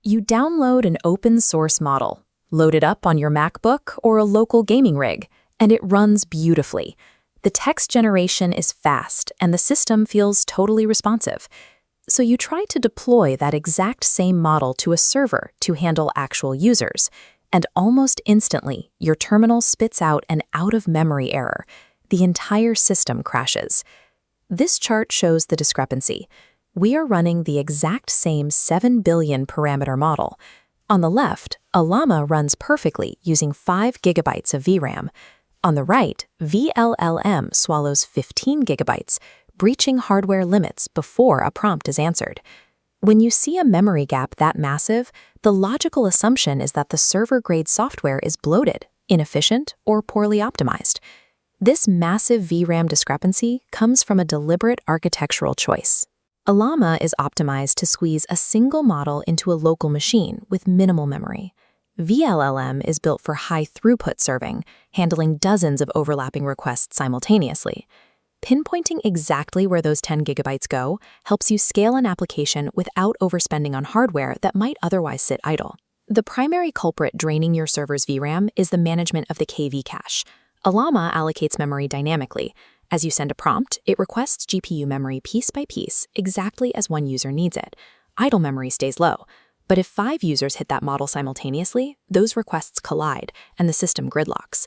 You download an open-source model, load it up on your MacBook or a local gaming rig, and it runs beautifully. The text generation is fast, and the system feels totally responsive. So you try to deploy that exact same model to a server to handle actual users, and almost instantly, your terminal spits out an out-of-memory error. The entire system crashes. This chart shows the discrepancy. We are running the exact same 7 billion parameter model. On the left, Ollama runs perfectly using 5 gigabytes of VRAM. On the right, vLLM swallows 15 gigabytes, breaching hardware limits before a prompt is answered. When you see a memory gap that massive, the logical assumption is that the server-grade software is bloated, inefficient, or poorly optimized. This massive VRAM discrepancy comes from a deliberate architectural choice. Ollama is optimized to squeeze a single model into a local machine with minimal memory. vLLM is built for high-throughput serving, handling dozens of overlapping requests simultaneously. Pinpointing exactly where those 10 gigabytes go helps you scale an application without overspending on hardware that might otherwise sit idle. The primary culprit draining your server's VRAM is the management of the KV cache. Ollama allocates memory dynamically. As you send a prompt, it requests GPU memory piece by piece, exactly as one user needs it. Idle memory stays low. But if 5 users hit that model simultaneously, those requests collide, and the system gridlocks.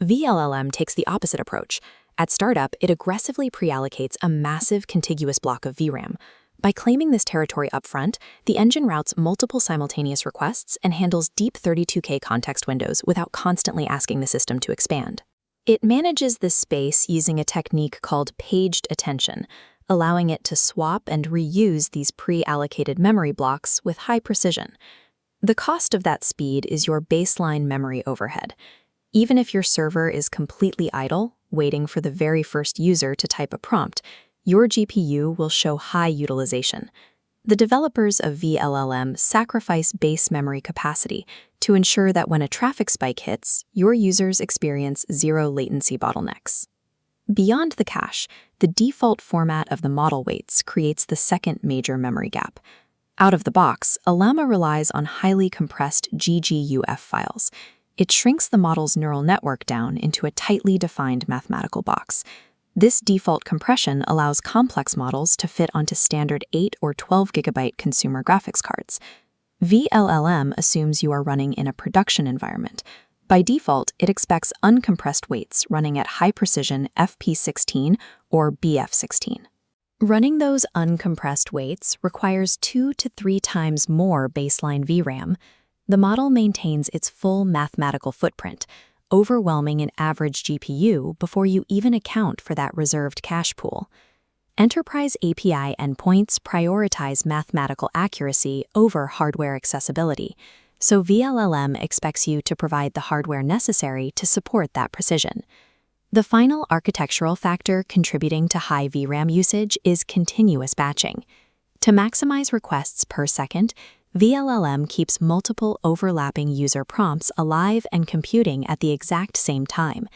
vLLM takes the opposite approach. At startup, it aggressively pre-allocates a massive contiguous block of VRAM. By claiming this territory upfront, the engine routes multiple simultaneous requests and handles deep 32K context windows without constantly asking the system to expand. It manages this space using a technique called paged attention, allowing it to swap and reuse these pre-allocated memory blocks with high precision. The cost of that speed is your baseline memory overhead. Even if your server is completely idle, waiting for the very first user to type a prompt, your GPU will show high utilization. The developers of vLLM sacrifice base memory capacity to ensure that when a traffic spike hits, your users experience zero latency bottlenecks. Beyond the cache, the default format of the model weights creates the second major memory gap. Out of the box, Ollama relies on highly compressed gguf files. It shrinks the model's neural network down into a tightly defined mathematical box. This default compression allows complex models to fit onto standard 8 or 12 gigabyte consumer graphics cards. vLLM assumes you are running in a production environment. By default, it expects uncompressed weights running at high-precision FP16 or BF16. Running those uncompressed weights requires 2 to 3 times more baseline VRAM. The model maintains its full mathematical footprint, overwhelming an average GPU before you even account for that reserved cache pool. Enterprise API endpoints prioritize mathematical accuracy over hardware accessibility, so vLLM expects you to provide the hardware necessary to support that precision. The final architectural factor contributing to high VRAM usage is continuous batching. To maximize requests per second, vLLM keeps multiple overlapping user prompts alive and computing at the exact same time.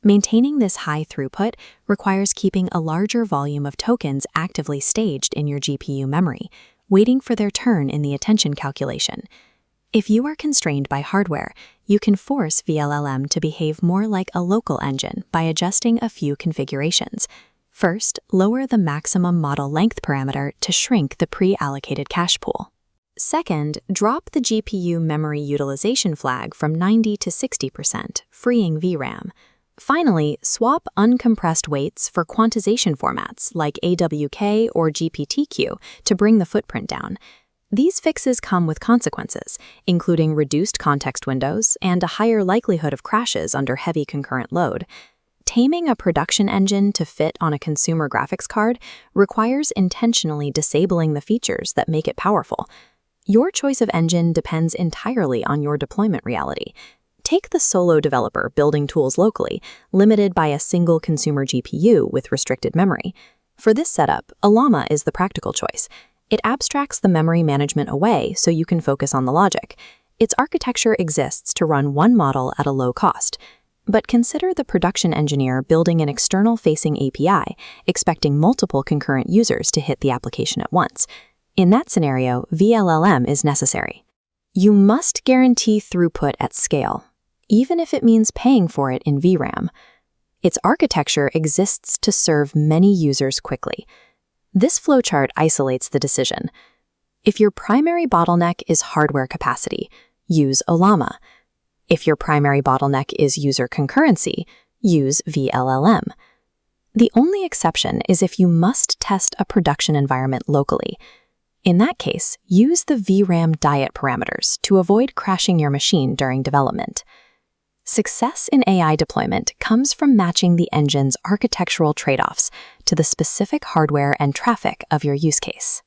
Maintaining this high throughput requires keeping a larger volume of tokens actively staged in your GPU memory, waiting for their turn in the attention calculation. If you are constrained by hardware, you can force vLLM to behave more like a local engine by adjusting a few configurations. First, lower the maximum model length parameter to shrink the pre-allocated cache pool. Second, drop the GPU memory utilization flag from 90 to 60%, freeing VRAM. Finally, swap uncompressed weights for quantization formats like AWK or GPTQ to bring the footprint down. These fixes come with consequences, including reduced context windows and a higher likelihood of crashes under heavy concurrent load. Taming a production engine to fit on a consumer graphics card requires intentionally disabling the features that make it powerful. Your choice of engine depends entirely on your deployment reality. Take the solo developer building tools locally, limited by a single consumer GPU with restricted memory. For this setup, Ollama is the practical choice. It abstracts the memory management away so you can focus on the logic. Its architecture exists to run one model at a low cost. But consider the production engineer building an external-facing API, expecting multiple concurrent users to hit the application at once. In that scenario, vLLM is necessary. You must guarantee throughput at scale, even if it means paying for it in VRAM. Its architecture exists to serve many users quickly. This flowchart isolates the decision. If your primary bottleneck is hardware capacity, use Ollama. If your primary bottleneck is user concurrency, use vLLM. The only exception is if you must test a production environment locally. In that case, use the VRAM diet parameters to avoid crashing your machine during development. Success in AI deployment comes from matching the engine's architectural trade-offs to the specific hardware and traffic of your use case.